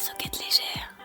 Soquette légère.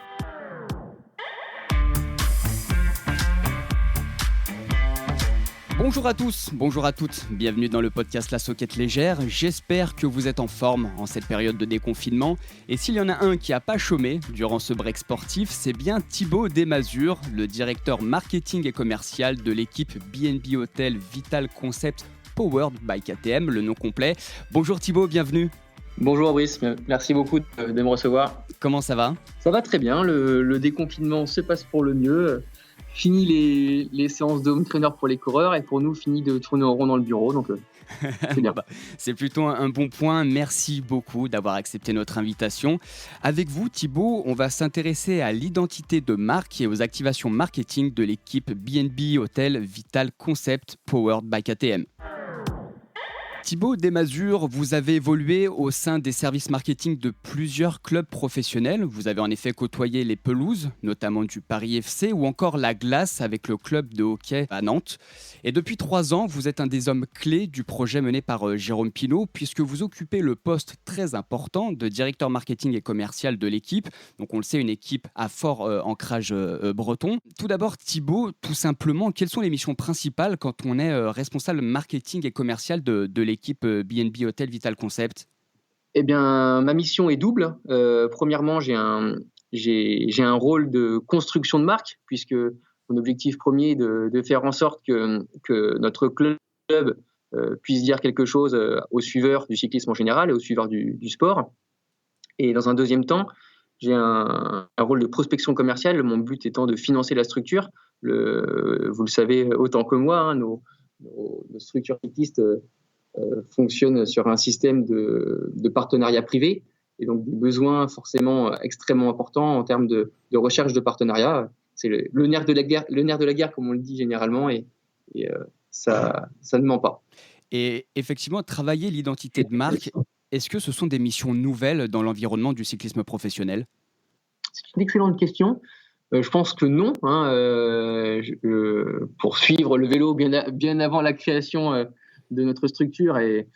Bonjour à tous, bonjour à toutes, bienvenue dans le podcast La Soquette légère. J'espère que vous êtes en forme en cette période de déconfinement. Et s'il y en a un qui n'a pas chômé durant ce break sportif, c'est bien Thibaut Desmazures, le directeur marketing et commercial de l'équipe B&B Hotel Vital Concept Powered by KTM, le nom complet. Bonjour Thibaut, bienvenue. Bonjour Brice, merci beaucoup de me recevoir. Comment ça va ? Ça va très bien, le déconfinement se passe pour le mieux. Fini les séances de home trainer pour les coureurs et pour nous, fini de tourner en rond dans le bureau, donc c'est bien. C'est plutôt un bon point, merci beaucoup d'avoir accepté notre invitation. Avec vous Thibaut, on va s'intéresser à l'identité de marque et aux activations marketing de l'équipe B&B Hotel Vital Concept Powered by KTM. Thibaut Desmazures, vous avez évolué au sein des services marketing de plusieurs clubs professionnels. Vous avez en effet côtoyé les pelouses, notamment du Paris FC, ou encore la glace avec le club de hockey à Nantes. Et depuis 3 ans, vous êtes un des hommes clés du projet mené par Jérôme Pinault, puisque vous occupez le poste très important de directeur marketing et commercial de l'équipe. Donc on le sait, une équipe à fort ancrage breton. Tout d'abord, Thibaut, tout simplement, quelles sont les missions principales quand on est responsable marketing et commercial de l'équipe B&B Hotel Vital Concept? Eh bien, ma mission est double. Premièrement, j'ai un rôle de construction de marque, puisque mon objectif premier est de faire en sorte que notre club puisse dire quelque chose aux suiveurs du cyclisme en général et aux suiveurs du sport. Et dans un deuxième temps, j'ai un rôle de prospection commerciale, mon but étant de financer la structure. Vous le savez autant que moi, nos structures cyclistes fonctionne sur un système de partenariat privé et donc des besoins forcément extrêmement importants en termes de recherche de partenariat. C'est le nerf de la guerre, comme on le dit généralement, et ça ne ment pas. Et effectivement, travailler l'identité de marque, est-ce que ce sont des missions nouvelles dans l'environnement du cyclisme professionnel ? C'est une excellente question. Je pense que non. Pour suivre le vélo bien avant la création de notre structure, et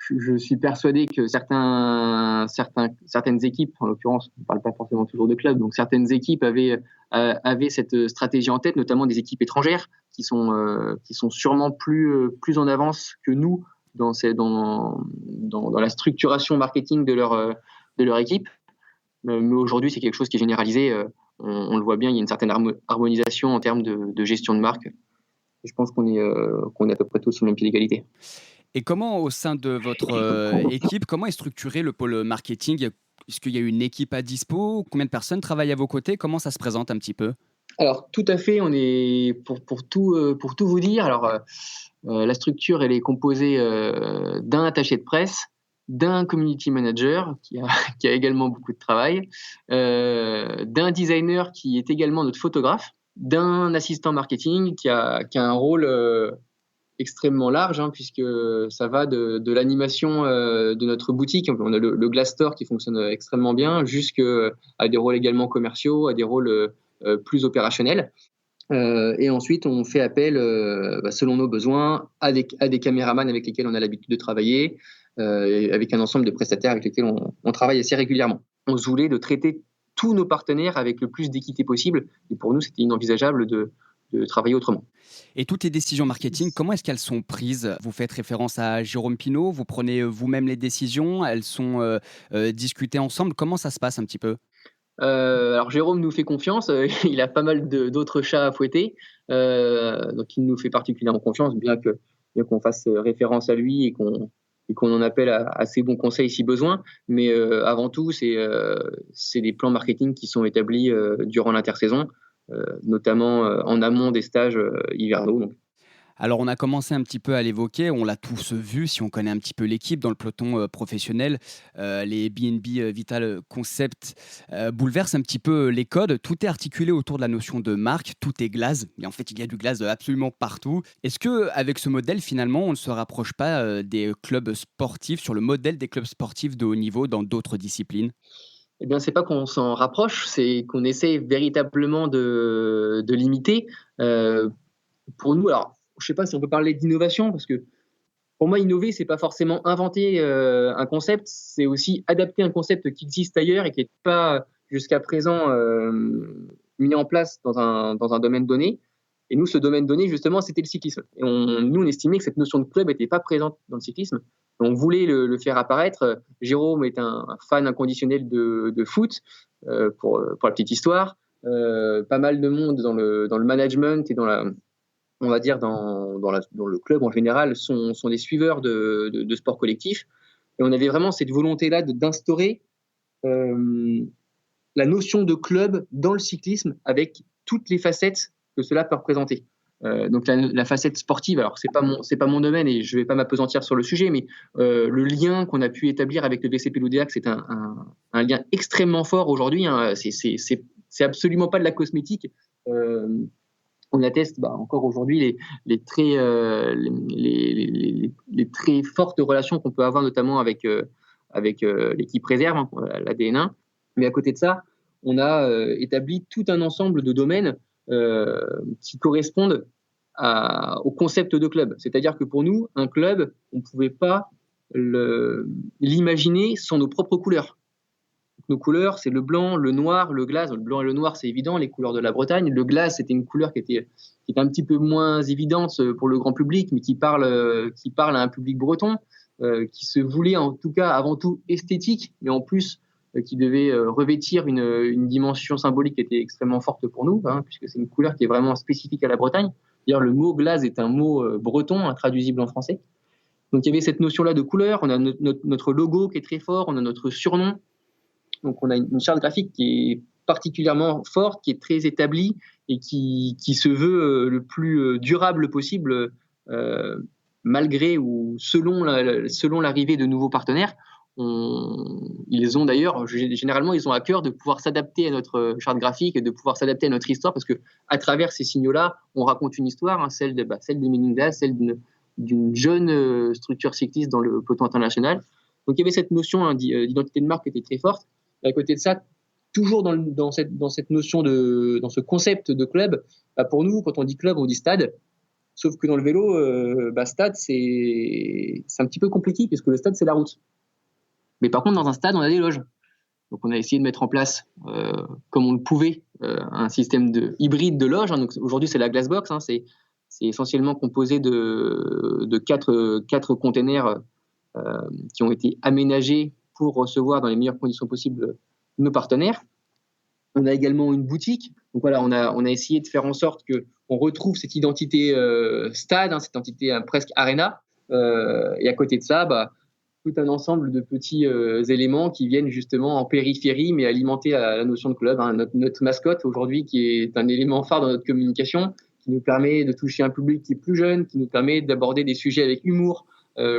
je suis persuadé que certaines équipes, en l'occurrence, on ne parle pas forcément toujours de clubs, donc certaines équipes avaient cette stratégie en tête, notamment des équipes étrangères qui sont sûrement plus en avance que nous dans la structuration marketing de leur équipe. Mais aujourd'hui, c'est quelque chose qui est généralisé. On le voit bien, il y a une certaine harmonisation en termes de gestion de marque. Je pense qu'on est à peu près tous sur le même pied d'égalité. Et comment, au sein de votre équipe, comment est structuré le pôle marketing ? Est-ce qu'il y a une équipe à dispo ? Combien de personnes travaillent à vos côtés ? Comment ça se présente un petit peu ? Alors, tout à fait, on est pour tout vous dire. Alors, la structure, elle est composée d'un attaché de presse, d'un community manager qui a également beaucoup de travail, d'un designer qui est également notre photographe, d'un assistant marketing qui a un rôle extrêmement large, puisque ça va de l'animation de notre boutique. On a le Glass Store qui fonctionne extrêmement bien, jusqu'à des rôles également commerciaux, à des rôles plus opérationnels. Et ensuite, on fait appel, selon nos besoins, à des caméramans avec lesquels on a l'habitude de travailler, avec un ensemble de prestataires avec lesquels on travaille assez régulièrement. On se voulait de traiter tous nos partenaires avec le plus d'équité possible. Et pour nous, c'était inenvisageable de travailler autrement. Et toutes les décisions marketing, comment est-ce qu'elles sont prises ? Vous faites référence à Jérôme Pinault, vous prenez vous-même les décisions, elles sont discutées ensemble. Comment ça se passe un petit peu ? Alors Jérôme nous fait confiance, il a pas mal d'autres chats à fouetter, donc il nous fait particulièrement confiance, bien qu'on fasse référence à lui et qu'on en appelle à ses bons conseils si besoin. Mais avant tout, c'est des plans marketing qui sont établis durant l'intersaison, notamment en amont des stages hivernaux. Donc. Alors on a commencé un petit peu à l'évoquer, on l'a tous vu si on connaît un petit peu l'équipe dans le peloton professionnel. Les B&B Vital Concept bouleversent un petit peu les codes. Tout est articulé autour de la notion de marque, tout est glace. Et en fait, il y a du glace absolument partout. Est-ce qu'avec ce modèle, finalement, on ne se rapproche pas des clubs sportifs, sur le modèle des clubs sportifs de haut niveau dans d'autres disciplines ? Eh bien, c'est pas qu'on s'en rapproche, c'est qu'on essaie véritablement de l'imiter. Pour nous, alors, je ne sais pas si on peut parler d'innovation, parce que pour moi, innover, c'est pas forcément inventer un concept, c'est aussi adapter un concept qui existe ailleurs et qui n'est pas jusqu'à présent mis en place dans un domaine donné. Et nous, ce domaine donné, justement, c'était le cyclisme. Et nous, on estimait que cette notion de club n'était pas présente dans le cyclisme. On voulait le faire apparaître. Jérôme est un fan inconditionnel de foot, pour la petite histoire. Pas mal de monde dans le management et on va dire dans le club en général sont des suiveurs de sport collectif. Et on avait vraiment cette volonté-là d'instaurer la notion de club dans le cyclisme avec toutes les facettes que cela peut représenter. Donc la facette sportive, alors c'est pas mon domaine et je vais pas m'appesantir sur le sujet, mais le lien qu'on a pu établir avec le VCP Loudéac, c'est un lien extrêmement fort aujourd'hui. Hein. C'est absolument pas de la cosmétique. On atteste encore aujourd'hui les très fortes relations qu'on peut avoir notamment avec l'équipe réserve, hein, la DN1. Mais à côté de ça, on a établi tout un ensemble de domaines qui correspondent au concept de club. C'est-à-dire que pour nous, un club, on ne pouvait pas l'imaginer sans nos propres couleurs. Nos couleurs, c'est le blanc, le noir, le glace. Le blanc et le noir, c'est évident, les couleurs de la Bretagne. Le glace, c'était une couleur qui était un petit peu moins évidente pour le grand public, mais qui parle à un public breton, qui se voulait en tout cas avant tout esthétique, mais en plus qui devait revêtir une dimension symbolique qui était extrêmement forte pour nous, hein, puisque c'est une couleur qui est vraiment spécifique à la Bretagne. D'ailleurs, le mot glace est un mot breton, intraduisible en français. Donc il y avait cette notion-là de couleur. On a notre logo qui est très fort, on a notre surnom. Donc on a une charte graphique qui est particulièrement forte, qui est très établie et qui se veut le plus durable possible, malgré ou selon l'arrivée de nouveaux partenaires. Ils ont d'ailleurs, généralement, ils ont à cœur de pouvoir s'adapter à notre charte graphique et de pouvoir s'adapter à notre histoire, parce que à travers ces signaux-là, on raconte une histoire, hein, celle des Meningas, celle d'une jeune structure cycliste dans le peloton international. Donc il y avait cette notion d'identité de marque qui était très forte. Et à côté de ça, toujours dans cette notion dans ce concept de club, pour nous, quand on dit club, on dit stade. Sauf que dans le vélo, stade, c'est un petit peu compliqué, puisque le stade, c'est la route. Mais par contre, dans un stade, on a des loges. Donc, on a essayé de mettre en place, comme on le pouvait, un système hybride de loges. Hein. Donc, aujourd'hui, c'est la Glassbox. Hein. C'est essentiellement composé de quatre containers qui ont été aménagés pour recevoir dans les meilleures conditions possibles nos partenaires. On a également une boutique. Donc voilà, on a essayé de faire en sorte qu'on retrouve cette identité stade, hein, cette identité presque arena. Et à côté de ça, tout un ensemble de petits éléments qui viennent justement en périphérie, mais alimenter la notion de club. Hein. Notre mascotte aujourd'hui, qui est un élément phare dans notre communication, qui nous permet de toucher un public qui est plus jeune, qui nous permet d'aborder des sujets avec humour,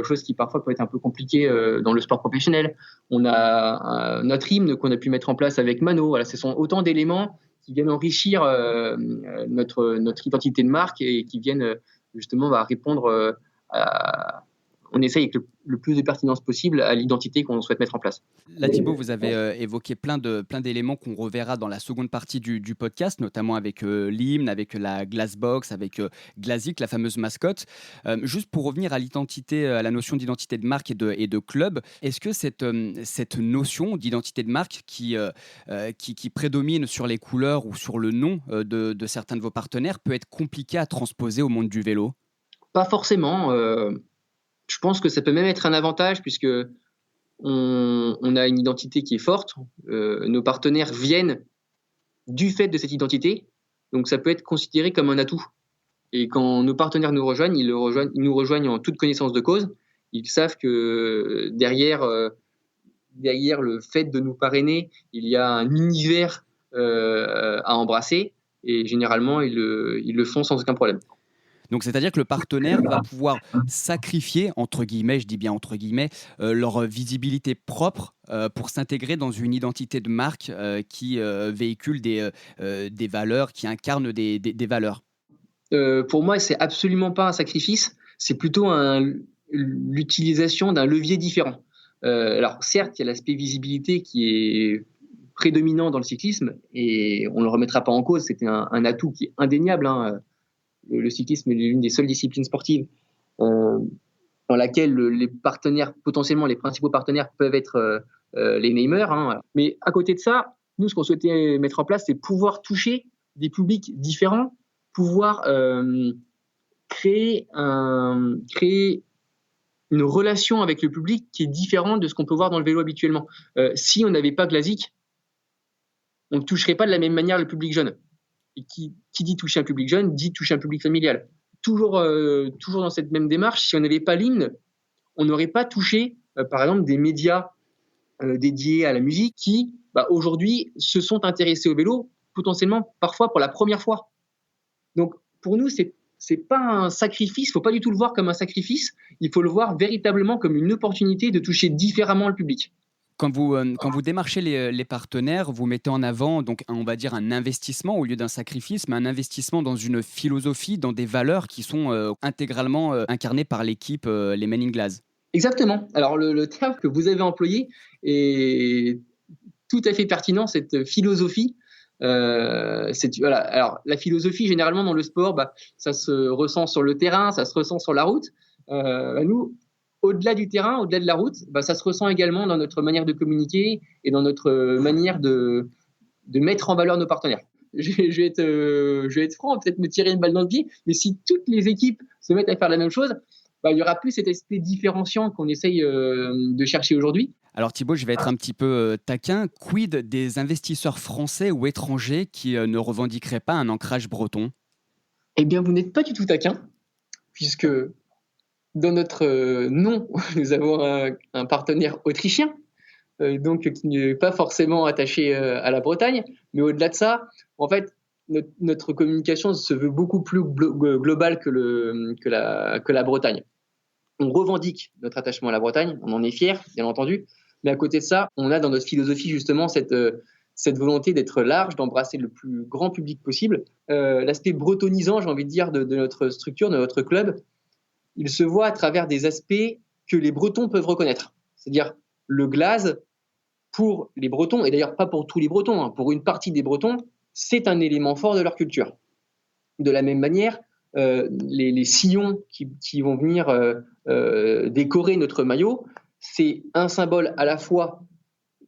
chose qui parfois peut être un peu compliquée dans le sport professionnel. On a notre hymne qu'on a pu mettre en place avec Mano. Voilà, ce sont autant d'éléments qui viennent enrichir notre identité de marque et qui viennent justement répondre on essaye avec le plus de pertinence possible à l'identité qu'on souhaite mettre en place. Là, Thibaut, vous avez évoqué plein d'éléments qu'on reverra dans la seconde partie du podcast, notamment avec l'hymne, avec la Glassbox, avec Glazik, la fameuse mascotte. Juste pour revenir à l'identité, à la notion d'identité de marque et de club, est-ce que cette notion d'identité de marque qui prédomine sur les couleurs ou sur le nom de certains de vos partenaires peut être compliquée à transposer au monde du vélo ? Pas forcément. Je pense que ça peut même être un avantage, puisque on a une identité qui est forte. Nos partenaires viennent du fait de cette identité, donc ça peut être considéré comme un atout. Et quand nos partenaires nous rejoignent, ils nous rejoignent en toute connaissance de cause. Ils savent que derrière le fait de nous parrainer, il y a un univers à embrasser, et généralement ils le font sans aucun problème. Donc, c'est-à-dire que le partenaire va pouvoir sacrifier, entre guillemets, je dis bien entre guillemets, leur visibilité propre pour s'intégrer dans une identité de marque qui véhicule des valeurs, qui incarne des valeurs. Pour moi, c'est absolument pas un sacrifice, c'est plutôt l'utilisation d'un levier différent. Alors, certes, il y a l'aspect visibilité qui est prédominant dans le cyclisme, et on ne le remettra pas en cause, c'était un atout qui est indéniable, hein. Le cyclisme est l'une des seules disciplines sportives dans laquelle les partenaires, potentiellement les principaux partenaires, peuvent être les namers. Hein. Mais à côté de ça, Nous, ce qu'on souhaitait mettre en place, c'est pouvoir toucher des publics différents, pouvoir créer une relation avec le public qui est différente de ce qu'on peut voir dans le vélo habituellement. Si on n'avait pas Glazik, on ne toucherait pas de la même manière le public jeune. Et qui dit toucher un public jeune, dit toucher un public familial. Toujours dans cette même démarche, si on n'avait pas l'hymne, on n'aurait pas touché, par exemple, des médias dédiés à la musique qui, aujourd'hui, se sont intéressés au vélo, potentiellement, parfois pour la première fois. Donc, pour nous, c'est pas un sacrifice, il ne faut pas du tout le voir comme un sacrifice, il faut le voir véritablement comme une opportunité de toucher différemment le public. Quand vous démarchez les partenaires, vous mettez en avant, donc, on va dire, un investissement au lieu d'un sacrifice, mais un investissement dans une philosophie, dans des valeurs qui sont intégralement incarnées par l'équipe, les Men in Glass. Exactement. Alors, le terme que vous avez employé est tout à fait pertinent, cette philosophie. Voilà. Alors, la philosophie, généralement, dans le sport, ça se ressent sur le terrain, ça se ressent sur la route. Nous, au-delà du terrain, au-delà de la route, ça se ressent également dans notre manière de communiquer et dans notre manière de mettre en valeur nos partenaires. Je vais être franc, peut-être me tirer une balle dans le pied, mais si toutes les équipes se mettent à faire la même chose, il n'y aura plus cet aspect différenciant qu'on essaye de chercher aujourd'hui. Alors Thibaut, je vais être un petit peu taquin. Quid des investisseurs français ou étrangers qui ne revendiqueraient pas un ancrage breton ? Eh bien, vous n'êtes pas du tout taquin, puisque dans notre nom, nous avons un partenaire autrichien, donc qui n'est pas forcément attaché à la Bretagne. Mais au-delà de ça, en fait, notre communication se veut beaucoup plus globale que la Bretagne. On revendique notre attachement à la Bretagne, on en est fiers, bien entendu. Mais à côté de ça, on a dans notre philosophie justement cette volonté d'être large, d'embrasser le plus grand public possible. L'aspect bretonisant, j'ai envie de dire, de notre structure, de notre club, il se voit à travers des aspects que les Bretons peuvent reconnaître. C'est-à-dire le glaze, pour les Bretons, et d'ailleurs pas pour tous les Bretons, pour une partie des Bretons, c'est un élément fort de leur culture. De la même manière, les sillons qui vont venir décorer notre maillot, c'est un symbole à la fois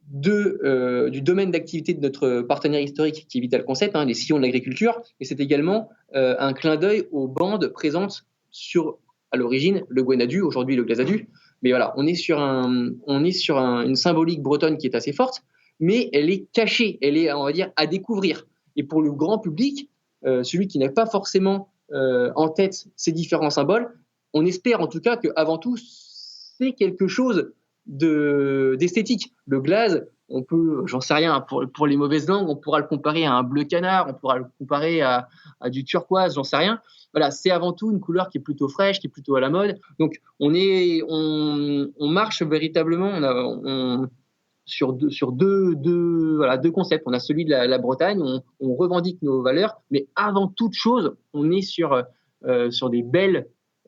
du domaine d'activité de notre partenaire historique qui est Vital Concept, les sillons de l'agriculture, et c'est également un clin d'œil aux bandes présentes sur, à l'origine, le Guenadu, aujourd'hui le Glazadu. Mais voilà, on est sur une symbolique bretonne qui est assez forte, mais elle est cachée, elle est, on va dire, à découvrir. Et pour le grand public, celui qui n'a pas forcément en tête ces différents symboles, on espère en tout cas qu'avant tout, c'est quelque chose d'esthétique. Le glaze, on peut, j'en sais rien, pour les mauvaises langues, on pourra le comparer à un bleu canard, on pourra le comparer à du turquoise, j'en sais rien. Voilà, c'est avant tout une couleur qui est plutôt fraîche, qui est plutôt à la mode. Donc, on marche véritablement sur deux concepts. On a celui de la Bretagne, on revendique nos valeurs, mais avant toute chose, on est sur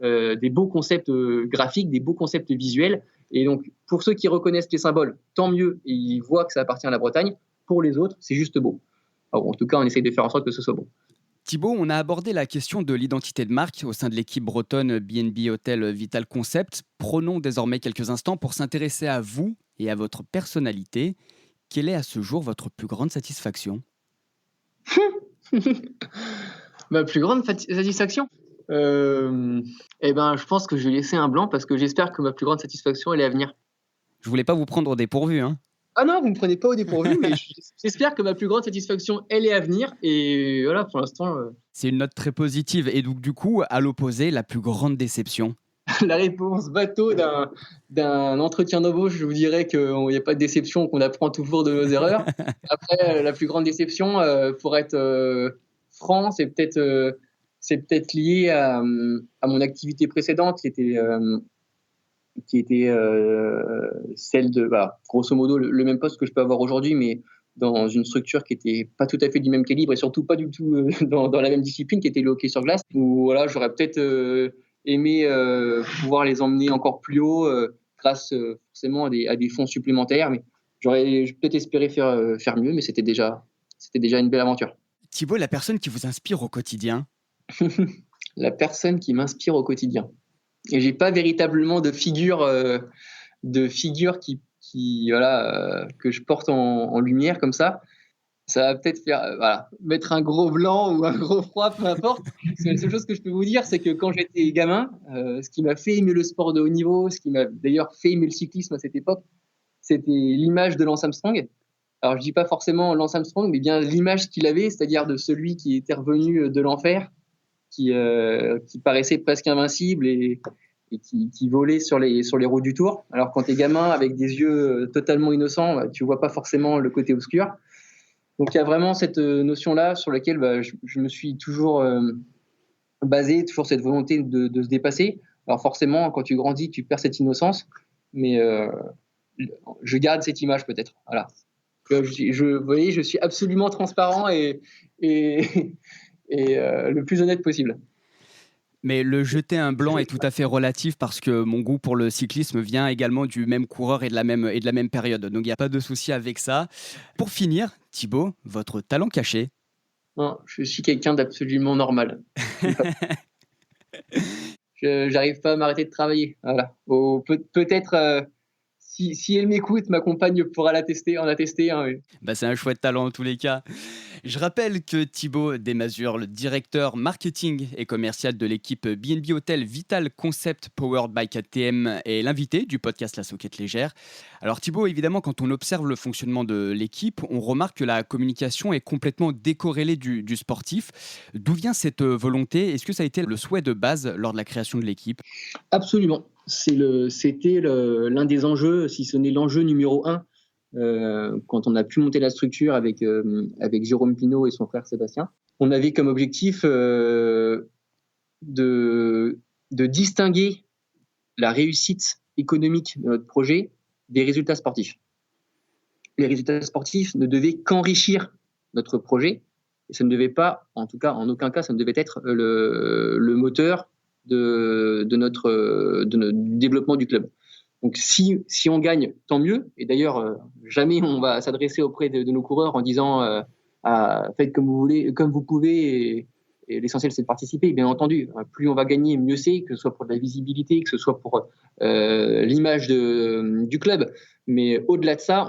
des beaux concepts graphiques, des beaux concepts visuels. Et donc, pour ceux qui reconnaissent les symboles, tant mieux, et ils voient que ça appartient à la Bretagne. Pour les autres, c'est juste beau. Alors, en tout cas, on essaye de faire en sorte que ce soit beau. Thibaut, on a abordé la question de l'identité de marque au sein de l'équipe bretonne B&B Hotel Vital Concept. Prenons désormais quelques instants pour s'intéresser à vous et à votre personnalité. Quelle est à ce jour votre plus grande satisfaction ? Ma plus grande satisfaction je pense que je vais laisser un blanc parce que j'espère que ma plus grande satisfaction, elle est à venir. Je voulais pas vous prendre au dépourvu, hein. Ah non, vous ne me prenez pas au dépourvu, mais j'espère que ma plus grande satisfaction, elle est à venir. Et voilà, pour l'instant... C'est une note très positive. Et donc, du coup, à l'opposé, la plus grande déception ? La réponse bateau d'un entretien d'embauche, je vous dirais qu'il n'y a pas de déception, qu'on apprend toujours de nos erreurs. Après, la plus grande déception, pour être franc, c'est peut-être lié à mon activité précédente qui était celle de, grosso modo, le même poste que je peux avoir aujourd'hui, mais dans une structure qui n'était pas tout à fait du même calibre et surtout pas du tout dans la même discipline, qui était le hockey sur glace, où voilà, j'aurais peut-être aimé pouvoir les emmener encore plus haut grâce forcément à des fonds supplémentaires, mais j'aurais peut-être espéré faire mieux, mais c'était déjà une belle aventure. Thibaut, la personne qui vous inspire au quotidien ? La personne qui m'inspire au quotidien. Et j'ai pas véritablement de figure que je porte en lumière comme ça. Ça va peut-être faire mettre un gros blanc ou un gros froid, peu importe. La seule chose que je peux vous dire, c'est que quand j'étais gamin, ce qui m'a fait aimer le sport de haut niveau, ce qui m'a d'ailleurs fait aimer le cyclisme à cette époque, c'était l'image de Lance Armstrong. Alors je dis pas forcément Lance Armstrong, mais bien l'image qu'il avait, c'est-à-dire de celui qui était revenu de l'enfer, qui paraissait presque invincible et qui volait sur les routes du Tour. Alors quand t'es gamin avec des yeux totalement innocents, tu vois pas forcément le côté obscur. Donc il y a vraiment cette notion-là sur laquelle je me suis toujours basé, toujours cette volonté de se dépasser. Alors forcément, quand tu grandis, tu perds cette innocence, mais je garde cette image peut-être. Voilà. Vous voyez, je suis absolument transparent et le plus honnête possible. Mais le jeter un blanc est tout à fait relatif parce que mon goût pour le cyclisme vient également du même coureur et de la même période. Donc il n'y a pas de souci avec ça. Pour finir, Thibaut, votre talent caché? Non, je suis quelqu'un d'absolument normal. J'arrive pas à m'arrêter de travailler. Voilà. Peut-être si elle m'écoute, ma compagne pourra en attester. Hein, oui. C'est un chouette talent en tous les cas. Je rappelle que Thibaut Desmazures, le directeur marketing et commercial de l'équipe B&B Hotel Vital Concept Powered by KTM, est l'invité du podcast La Souquette Légère. Alors Thibaut, évidemment, quand on observe le fonctionnement de l'équipe, on remarque que la communication est complètement décorrélée du sportif. D'où vient cette volonté? Est-ce que ça a été le souhait de base lors de la création de l'équipe? Absolument. C'était l'un des enjeux, si ce n'est l'enjeu numéro 1, quand on a pu monter la structure avec Jérôme Pinault et son frère Sébastien. On avait comme objectif de distinguer la réussite économique de notre projet des résultats sportifs. Les résultats sportifs ne devaient qu'enrichir notre projet, et ça ne devait pas, en tout cas, en aucun cas, ça ne devait être le moteur de notre développement du club. Donc si on gagne, tant mieux. Et d'ailleurs, jamais on va s'adresser auprès de nos coureurs en disant faites comme vous voulez, comme vous pouvez. Et l'essentiel, c'est de participer, bien entendu. Plus on va gagner, mieux c'est, que ce soit pour de la visibilité, que ce soit pour l'image du club. Mais au-delà de ça,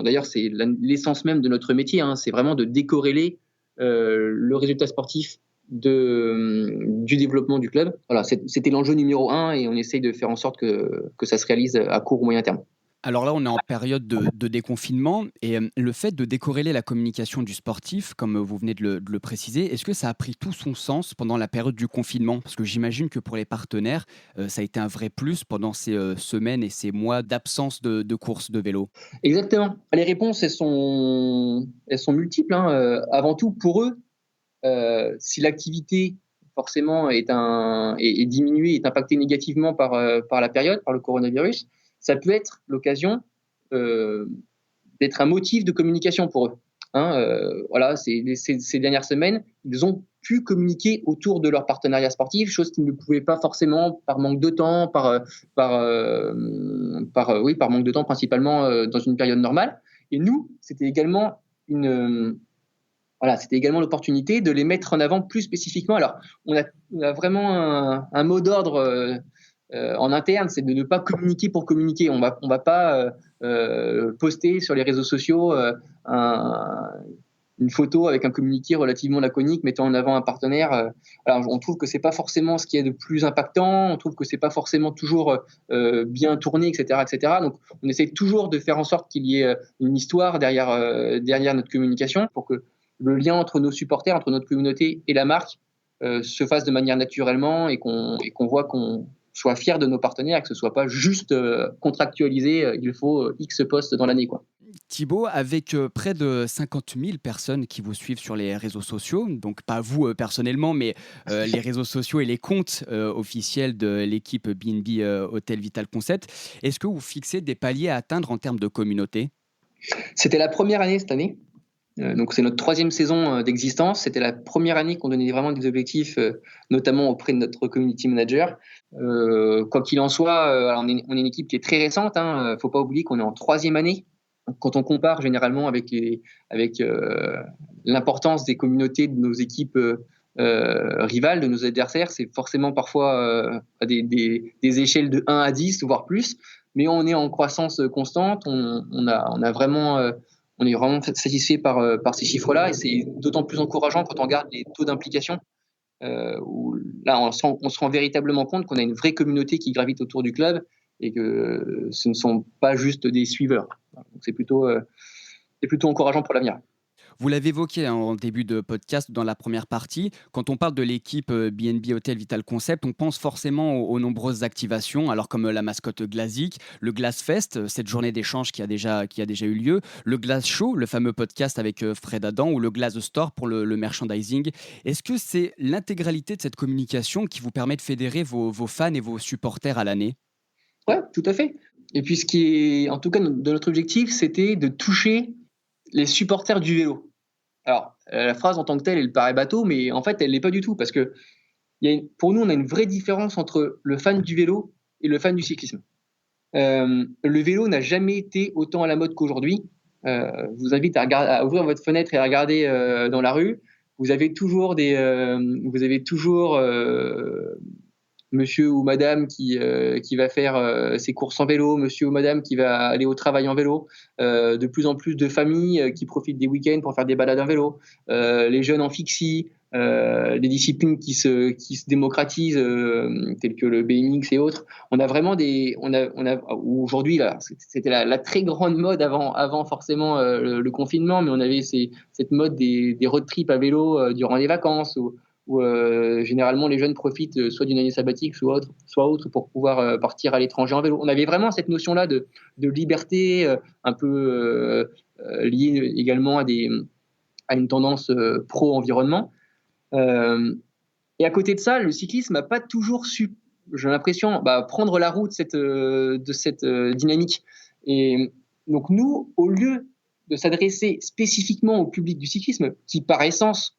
d'ailleurs, c'est l'essence même de notre métier. Hein, c'est vraiment de décorréler le résultat sportif du développement du club. Voilà, c'était l'enjeu numéro 1 et on essaye de faire en sorte que ça se réalise à court ou moyen terme. Alors là, on est en période de déconfinement et le fait de décorréler la communication du sportif, comme vous venez de le préciser, est-ce que ça a pris tout son sens pendant la période du confinement? Parce que j'imagine que pour les partenaires, ça a été un vrai plus pendant ces semaines et ces mois d'absence de courses de vélo. Exactement. Les réponses, elles sont multiples. Hein. Avant tout, pour eux, si l'activité forcément est diminuée, est impactée négativement par la période, par le coronavirus, ça peut être l'occasion d'être un motif de communication pour eux. Hein, voilà, ces dernières semaines, ils ont pu communiquer autour de leur partenariat sportif, chose qu'ils ne pouvaient pas forcément par manque de temps, par manque de temps principalement dans une période normale. Et nous, c'était également c'était également l'opportunité de les mettre en avant plus spécifiquement. Alors, on a vraiment un mot d'ordre en interne, c'est de ne pas communiquer pour communiquer. On va pas poster sur les réseaux sociaux une photo avec un communiqué relativement laconique mettant en avant un partenaire. Alors, on trouve que c'est pas forcément ce qui est de plus impactant. On trouve que c'est pas forcément toujours bien tourné, etc., etc. Donc, on essaie toujours de faire en sorte qu'il y ait une histoire derrière notre communication pour que le lien entre nos supporters, entre notre communauté et la marque se fasse de manière naturellement et qu'on voit qu'on soit fier de nos partenaires et que ce soit pas juste contractualisé, il faut X postes dans l'année, quoi. Thibaut, avec près de 50 000 personnes qui vous suivent sur les réseaux sociaux, donc pas vous personnellement, mais les réseaux sociaux et les comptes officiels de l'équipe B&B Hotel Vital Concept, est-ce que vous fixez des paliers à atteindre en termes de communauté? C'était la première année cette année. Donc c'est notre 3e saison d'existence. C'était la première année qu'on donnait vraiment des objectifs, notamment auprès de notre community manager. Quoi qu'il en soit, on est une équipe qui est très récente. Hein. Faut pas oublier qu'on est en 3e année. Quand on compare généralement avec l'importance des communautés de nos équipes rivales, de nos adversaires, c'est forcément parfois à des échelles de 1 à 10, voire plus. Mais on est en croissance constante. On a vraiment on est vraiment satisfait par ces chiffres-là, et c'est d'autant plus encourageant quand on regarde les taux d'implication, où là, on se rend véritablement compte qu'on a une vraie communauté qui gravite autour du club et que ce ne sont pas juste des suiveurs. Donc c'est plutôt encourageant pour l'avenir. Vous l'avez évoqué en début de podcast dans la première partie. Quand on parle de l'équipe BNB Hotel Vital Concept, on pense forcément aux nombreuses activations, alors comme la mascotte Glazik, le Glass Fest, cette journée d'échange qui a déjà eu lieu, le Glass Show, le fameux podcast avec Fred Adam, ou le Glass Store pour le merchandising. Est-ce que c'est l'intégralité de cette communication qui vous permet de fédérer vos fans et vos supporters à l'année? Ouais, tout à fait. Et puis, ce qui est, en tout cas, de notre objectif, c'était de toucher les supporters du vélo. Alors, la phrase en tant que telle, elle paraît bateau, mais en fait, elle l'est pas du tout, parce que pour nous, on a une vraie différence entre le fan du vélo et le fan du cyclisme. Le vélo n'a jamais été autant à la mode qu'aujourd'hui. Je vous invite à ouvrir votre fenêtre et à regarder dans la rue. Vous avez toujours monsieur ou madame qui va faire ses courses en vélo, monsieur ou madame qui va aller au travail en vélo, de plus en plus de familles qui profitent des week-ends pour faire des balades en vélo, les jeunes en fixie, des disciplines qui se démocratisent, telles que le BMX et autres. On a vraiment aujourd'hui, là, c'était la très grande mode avant forcément le confinement, mais on avait cette mode des road trips à vélo durant les vacances, où généralement les jeunes profitent soit d'une année sabbatique, soit autre pour pouvoir partir à l'étranger en vélo. On avait vraiment cette notion-là de liberté, un peu liée également à une tendance pro-environnement. Et à côté de ça, le cyclisme n'a pas toujours su, j'ai l'impression, prendre la route de cette dynamique. Et donc nous, au lieu de s'adresser spécifiquement au public du cyclisme, qui par essence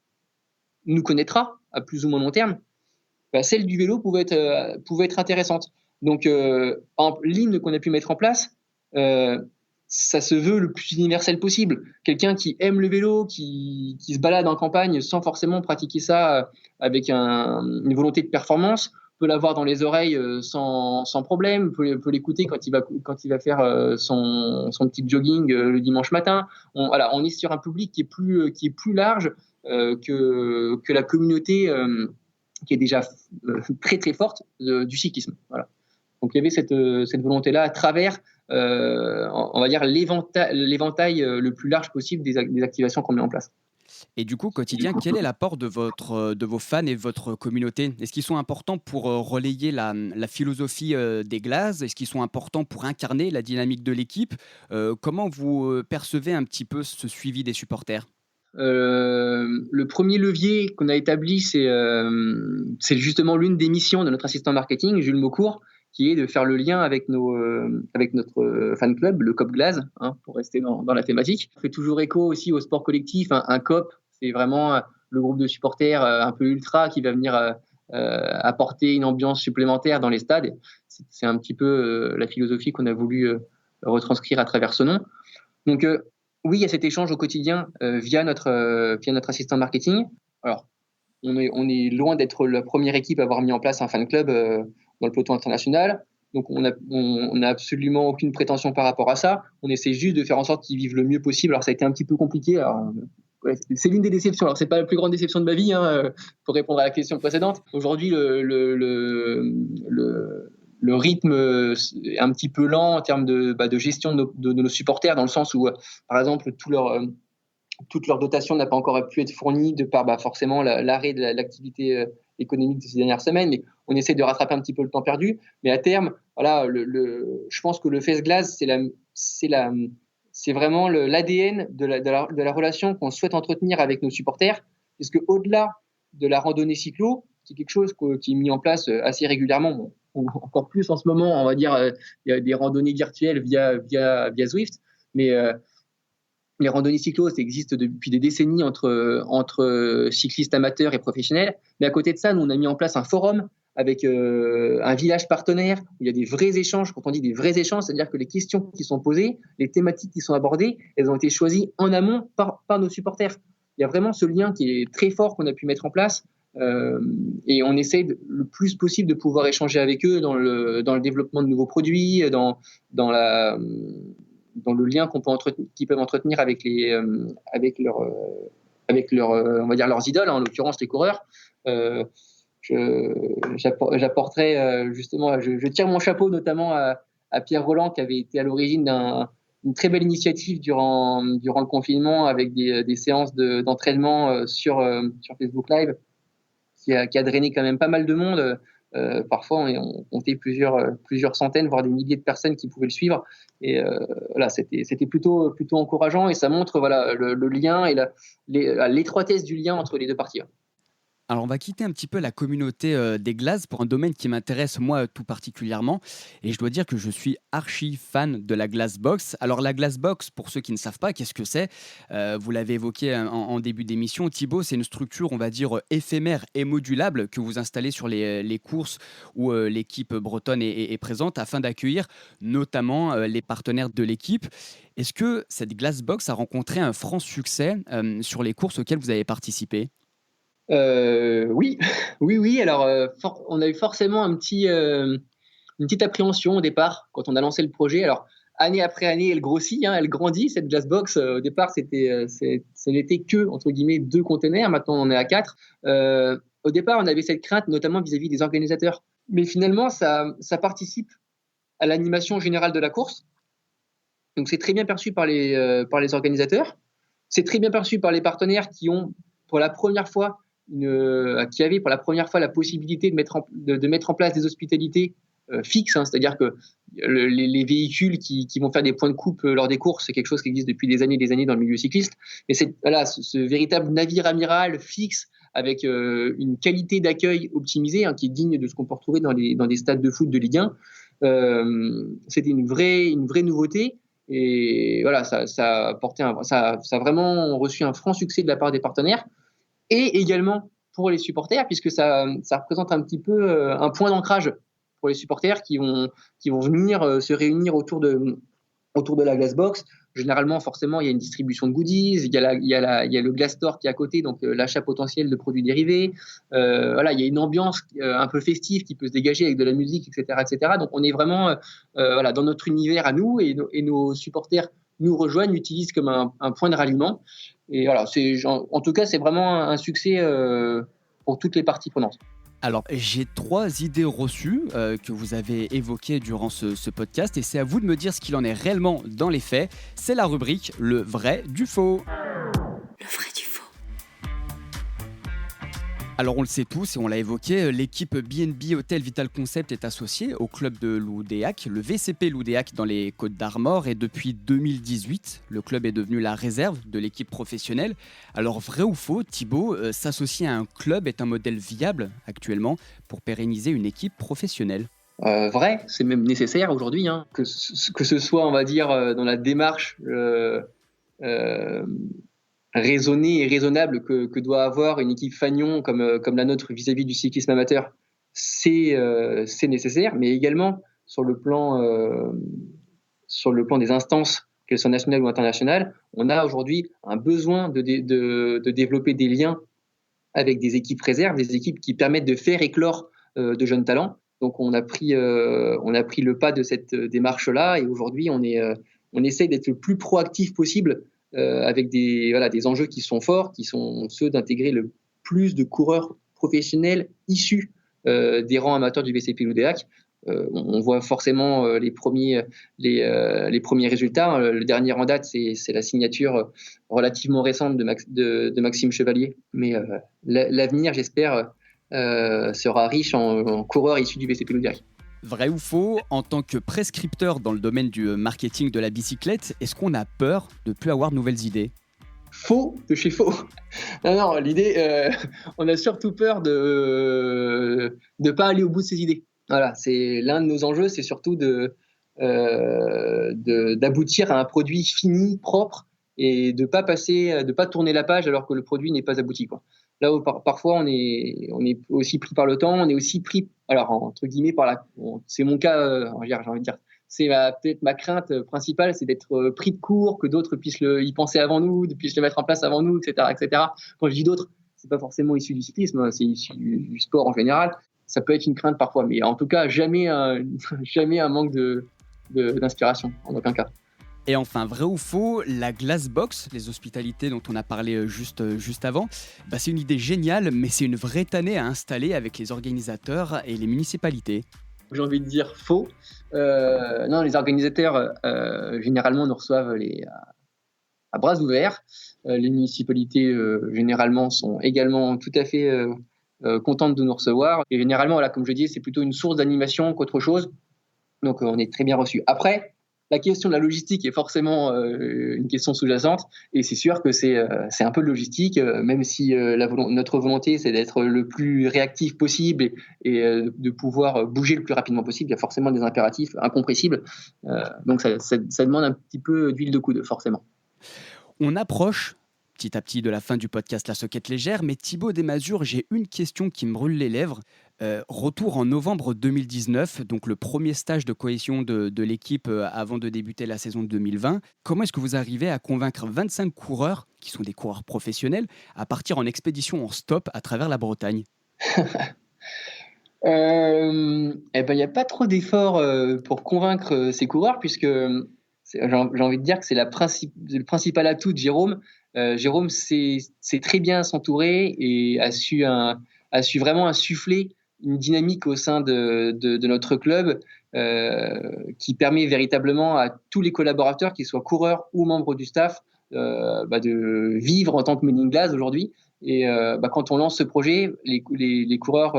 nous connaîtra à plus ou moins long terme, celle du vélo pouvait être intéressante. Donc, l'hymne qu'on a pu mettre en place, ça se veut le plus universel possible. Quelqu'un qui aime le vélo, qui se balade en campagne sans forcément pratiquer ça avec une volonté de performance, peut l'avoir dans les oreilles sans problème, peut l'écouter quand il va faire son petit jogging le dimanche matin. On est sur un public qui est plus large que la communauté qui est déjà très très forte du cyclisme. Voilà. Donc il y avait cette volonté-là à travers, on va dire, l'éventail le plus large possible des activations qu'on met en place. Et du coup, au quotidien, quel est l'apport de vos fans et de votre communauté? Est-ce qu'ils sont importants pour relayer la philosophie des Glass? Est-ce qu'ils sont importants pour incarner la dynamique de l'équipe? Comment vous percevez un petit peu ce suivi des supporters? Le premier levier qu'on a établi, c'est justement l'une des missions de notre assistant marketing, Jules Maucourt, qui est de faire le lien avec notre fan club, le COP Glass, pour rester dans la thématique. On fait toujours écho aussi au sport collectif. Un COP, c'est vraiment le groupe de supporters un peu ultra qui va venir apporter une ambiance supplémentaire dans les stades. C'est un petit peu la philosophie qu'on a voulu retranscrire à travers ce nom. Donc, oui, il y a cet échange au quotidien via notre assistant marketing. Alors, on est loin d'être la première équipe à avoir mis en place un fan club dans le peloton international. Donc, on n'a absolument aucune prétention par rapport à ça. On essaie juste de faire en sorte qu'ils vivent le mieux possible. Alors, ça a été un petit peu compliqué. Alors, c'est l'une des déceptions. Alors, c'est pas la plus grande déception de ma vie, pour répondre à la question précédente. Aujourd'hui, le rythme est un petit peu lent en termes de gestion de nos supporters, dans le sens où, par exemple, toute leur dotation n'a pas encore pu être fournie de par forcément l'arrêt de l'activité économique de ces dernières semaines. Mais on essaie de rattraper un petit peu le temps perdu. Mais à terme, voilà, je pense que le Fest Glass, c'est vraiment l'ADN de la relation qu'on souhaite entretenir avec nos supporters, puisque au-delà de la randonnée cyclo, c'est quelque chose qui est mis en place assez régulièrement. Bon, encore plus en ce moment, on va dire, il y a des randonnées virtuelles via Zwift, mais les randonnées cyclo, ça existe depuis des décennies entre cyclistes amateurs et professionnels. Mais à côté de ça, nous, on a mis en place un forum avec un village partenaire où il y a des vrais échanges. Quand on dit des vrais échanges, c'est-à-dire que les questions qui sont posées, les thématiques qui sont abordées, elles ont été choisies en amont par nos supporters. Il y a vraiment ce lien qui est très fort qu'on a pu mettre en place. Et on essaie le plus possible de pouvoir échanger avec eux dans le développement de nouveaux produits, dans la dans le lien qu'ils peuvent entretenir avec on va dire leurs idoles, en l'occurrence les coureurs. J'apporterai justement, je tire mon chapeau notamment à Pierre Rolland, qui avait été à l'origine d'une très belle initiative durant le confinement, avec des séances d'entraînement sur Facebook Live, qui a drainé quand même pas mal de monde. Parfois, on comptait plusieurs centaines, voire des milliers de personnes qui pouvaient le suivre. Et voilà, c'était plutôt encourageant, et ça montre le lien et l'étroitesse du lien entre les deux parties. Alors, on va quitter un petit peu la communauté des glaces pour un domaine qui m'intéresse moi tout particulièrement. Et je dois dire que je suis archi fan de la Glassbox. Alors, la Glassbox, pour ceux qui ne savent pas, qu'est-ce que c'est ? Vous l'avez évoqué en début d'émission, Thibaut, c'est une structure, on va dire, éphémère et modulable que vous installez sur les courses où l'équipe bretonne est présente afin d'accueillir notamment les partenaires de l'équipe. Est-ce que cette Glassbox a rencontré un franc succès sur les courses auxquelles vous avez participé ? Oui. Alors, on a eu forcément une petite appréhension au départ quand on a lancé le projet. Alors, année après année, elle grossit, elle grandit, cette Glassbox. Au départ, ce n'était que, entre guillemets, 2 containers. Maintenant, on en est à 4. Au départ, on avait cette crainte, notamment vis-à-vis des organisateurs. Mais finalement, ça participe à l'animation générale de la course. Donc, c'est très bien perçu par les organisateurs. C'est très bien perçu par les partenaires qui avaient pour la première fois la possibilité de mettre en place des hospitalités fixes, c'est-à-dire que les véhicules qui vont faire des points de coupe lors des courses, c'est quelque chose qui existe depuis des années dans le milieu cycliste. Et c'est ce véritable navire amiral fixe avec une qualité d'accueil optimisée, qui est digne de ce qu'on peut retrouver dans des stades de foot de Ligue 1. C'était une vraie nouveauté. Et voilà, ça a vraiment reçu un franc succès de la part des partenaires, et également pour les supporters, puisque ça représente un petit peu un point d'ancrage pour les supporters qui vont venir se réunir autour de la Glassbox. Généralement, forcément, il y a une distribution de goodies, il y a le Glass Store qui est à côté, donc l'achat potentiel de produits dérivés. Il y a une ambiance un peu festive qui peut se dégager avec de la musique, etc. Donc, on est vraiment dans notre univers à nous, et nos supporters nous rejoignent, l'utilisent comme un point de ralliement. Et voilà, en tout cas, c'est vraiment un succès pour toutes les parties prenantes. Alors, j'ai 3 idées reçues que vous avez évoquées durant ce podcast, et c'est à vous de me dire ce qu'il en est réellement dans les faits. C'est la rubrique « Le vrai du faux ». Le vrai du faux. Alors, on le sait tous et on l'a évoqué, l'équipe B&B Hotel Vital Concept est associée au club de Loudéac, le VCP Loudéac dans les Côtes d'Armor, et depuis 2018, le club est devenu la réserve de l'équipe professionnelle. Alors, vrai ou faux, Thibaut, s'associer à un club est un modèle viable actuellement pour pérenniser une équipe professionnelle ? Vrai, c'est même nécessaire aujourd'hui, que ce soit, on va dire, dans la démarche raisonnée et raisonnable que doit avoir une équipe fanion comme la nôtre vis-à-vis du cyclisme amateur. C'est nécessaire, mais également sur le plan des instances, qu'elles soient nationales ou internationales, on a aujourd'hui un besoin de développer des liens avec des équipes réserves, des équipes qui permettent de faire éclore de jeunes talents. Donc on a pris le pas de cette démarche-là, et aujourd'hui on essaie d'être le plus proactif possible, avec des enjeux qui sont forts, qui sont ceux d'intégrer le plus de coureurs professionnels issus des rangs amateurs du VCP Loudéac. On voit forcément les premiers résultats. Le dernier en date, c'est la signature relativement récente de Maxime Chevalier. Mais l'avenir, j'espère, sera riche en coureurs issus du VCP Loudéac. Vrai ou faux, en tant que prescripteur dans le domaine du marketing de la bicyclette, est-ce qu'on a peur de ne plus avoir de nouvelles idées ? Faux de chez faux. Non, l'idée, on a surtout peur de ne pas aller au bout de ses idées. Voilà, c'est l'un de nos enjeux, c'est surtout d'aboutir à un produit fini, propre, et de pas tourner la page alors que le produit n'est pas abouti, quoi. Là où parfois on est aussi pris par le temps, on est aussi pris, alors entre guillemets c'est mon cas, j'ai envie de dire, c'est peut-être ma crainte principale, c'est d'être pris de court, que d'autres puissent y penser avant nous, puissent le mettre en place avant nous, etc. Quand je dis d'autres, c'est pas forcément issu du cyclisme, c'est issu du sport en général. Ça peut être une crainte parfois, mais en tout cas jamais un manque d'inspiration, en aucun cas. Et enfin, vrai ou faux, la Glassbox, les hospitalités dont on a parlé juste avant, c'est une idée géniale, mais c'est une vraie tannée à installer avec les organisateurs et les municipalités. J'ai envie de dire faux. Non, les organisateurs, généralement, nous reçoivent à bras ouverts. Les municipalités, généralement, sont également tout à fait contentes de nous recevoir. Et généralement, là, comme je dis, c'est plutôt une source d'animation qu'autre chose. Donc, on est très bien reçus. Après, la question de la logistique est forcément une question sous-jacente. Et c'est sûr que c'est un peu de logistique, même si notre volonté, c'est d'être le plus réactif possible et de pouvoir bouger le plus rapidement possible. Il y a forcément des impératifs incompressibles. Donc, ça demande un petit peu d'huile de coude, forcément. On approche petit à petit de la fin du podcast La Soquette Légère, mais Thibaut Desmazures, j'ai une question qui me brûle les lèvres. Retour en novembre 2019, donc le premier stage de cohésion de l'équipe avant de débuter la saison 2020. Comment est-ce que vous arrivez à convaincre 25 coureurs, qui sont des coureurs professionnels, à partir en expédition en stop à travers la Bretagne ? Il n'y a pas trop d'efforts pour convaincre ces coureurs, puisque j'ai envie de dire que c'est le principal atout de Jérôme. Jérôme sait très bien s'entourer et a su vraiment insuffler une dynamique au sein de notre club qui permet véritablement à tous les collaborateurs, qu'ils soient coureurs ou membres du staff, de vivre en tant que Men in Glass aujourd'hui. Et quand on lance ce projet, les coureurs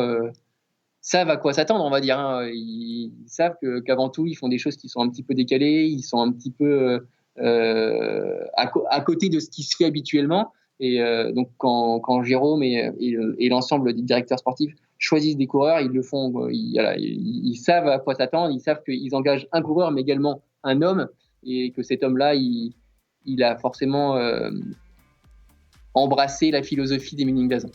savent à quoi s'attendre, on va dire. Ils savent qu'avant tout, ils font des choses qui sont un petit peu décalées, ils sont un petit peu à côté de ce qui se fait habituellement. Et donc, quand Jérôme et l'ensemble des directeurs sportifs choisissent des coureurs, ils le font. Ils savent à quoi s'attendre, ils savent qu'ils engagent un coureur, mais également un homme, et que cet homme-là, il a forcément embrassé la philosophie des Men in Glass.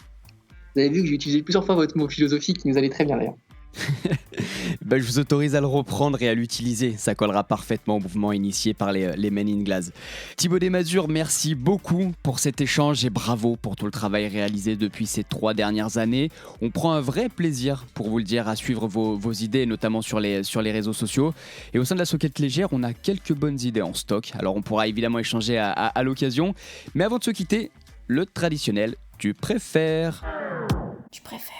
Vous avez vu que j'ai utilisé plusieurs fois votre mot philosophie qui nous allait très bien d'ailleurs. Je vous autorise à le reprendre et à l'utiliser. Ça collera parfaitement au mouvement initié par les Men in Glass. Thibaut Desmazures, merci beaucoup pour cet échange et bravo pour tout le travail réalisé depuis ces 3 dernières années. On prend un vrai plaisir, pour vous le dire, à suivre vos idées, notamment sur les réseaux sociaux. Et au sein de la Soquette Légère, on a quelques bonnes idées en stock. Alors on pourra évidemment échanger à l'occasion. Mais avant de se quitter, le traditionnel « Tu préfères ». Tu préfères.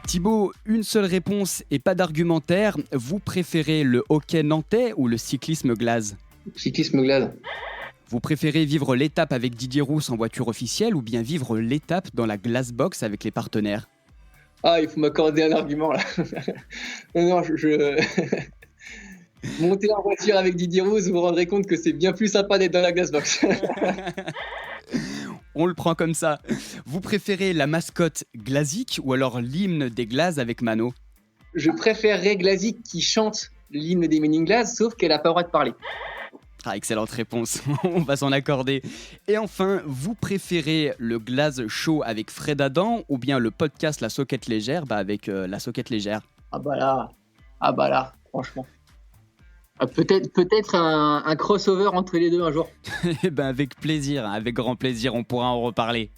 Thibaut, une seule réponse et pas d'argumentaire. Vous préférez le hockey nantais ou le cyclisme glace ? Cyclisme glace. Vous préférez vivre l'étape avec Didier Rousse en voiture officielle ou bien vivre l'étape dans la Glassbox avec les partenaires ? Ah, il faut m'accorder un argument là. Non, monter en voiture avec Didier Rousse, vous vous rendrez compte que c'est bien plus sympa d'être dans la Glassbox. On le prend comme ça. Vous préférez la mascotte Glazik ou alors l'hymne des Glaces avec Mano ? Je préférerais Glazik qui chante l'hymne des Men in Glass, sauf qu'elle n'a pas le droit de parler. Ah, excellente réponse, on va s'en accorder. Et enfin, vous préférez le Glass Show avec Fred Adam ou bien le podcast La Soquette Légère avec La Soquette Légère ? Ah bah là, franchement. Peut-être un crossover entre les deux un jour. Avec plaisir, avec grand plaisir, on pourra en reparler.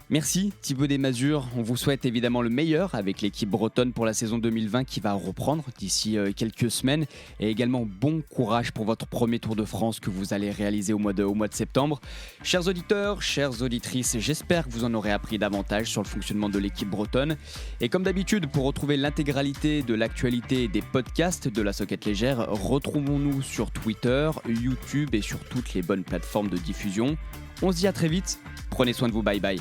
Merci Thibaut Desmazures, on vous souhaite évidemment le meilleur avec l'équipe bretonne pour la saison 2020 qui va reprendre d'ici quelques semaines et également bon courage pour votre premier Tour de France que vous allez réaliser au mois de septembre. Chers auditeurs, chères auditrices, j'espère que vous en aurez appris davantage sur le fonctionnement de l'équipe bretonne et comme d'habitude pour retrouver l'intégralité de l'actualité et des podcasts de la Soquette Légère, retrouvons-nous sur Twitter, YouTube et sur toutes les bonnes plateformes de diffusion. On se dit à très vite, prenez soin de vous, bye bye.